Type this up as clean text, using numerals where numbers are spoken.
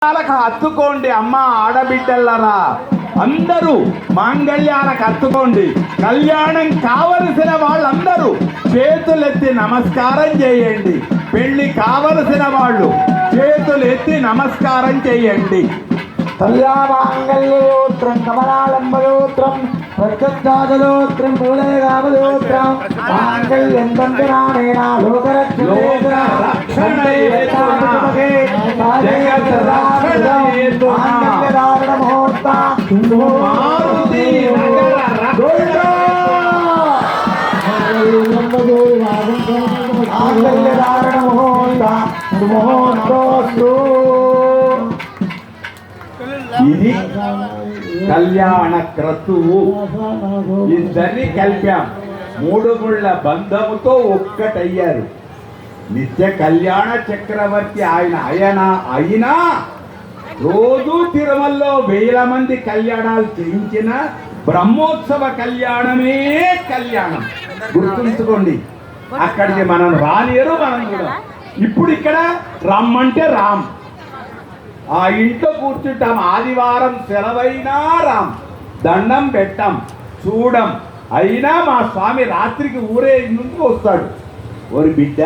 హత్తుకోండి అమ్మ ఆడబిడ్డలరా, అందరూ మాంగళ్యాలకు హత్తుకోండి. కళ్యాణం కావలసిన వాళ్ళందరూ చేతులెత్తి నమస్కారం చేయండి. పెళ్లి కావలసిన వాళ్ళు చేతులెత్తి నమస్కారం చేయండి. కళ్యామాంగళ్యోత్రం కమలాలంబయోత్రం ప్రత్యక్షాదయోత్రం మూలయగామయోత్రం మాంగళ్యం తంతునానేన మాంగళ్యధారణ ముహూర్త మాంగళ్యధారణ ముహూర్త ముహూర్తోస్తు. ఇది కళ్యాణ క్రతువు. ఇద్దరిని కలిపాం. మూడు ముళ్ళ బంధముతో ఒక్కటయ్యారు. నిత్య కళ్యాణ చక్రవర్తి అయినా రోజు తిరుమలలో 1000 మంది కళ్యాణాలు చేయించిన బ్రహ్మోత్సవ కళ్యాణమే కళ్యాణం. గుర్తుంచుకోండి. అక్కడికి మనం రానియరు, మనం కూడా. ఇప్పుడు ఇక్కడ రమ్మంటే రామ్. ఆ ఇంట్లో కూర్చుంటాం. ఆదివారం సెలవైనా రామ్, దండం పెట్టాం, చూడం. అయినా మా స్వామి రాత్రికి ఊరే నుండి వస్తాడు. ఓరి బిడ్డ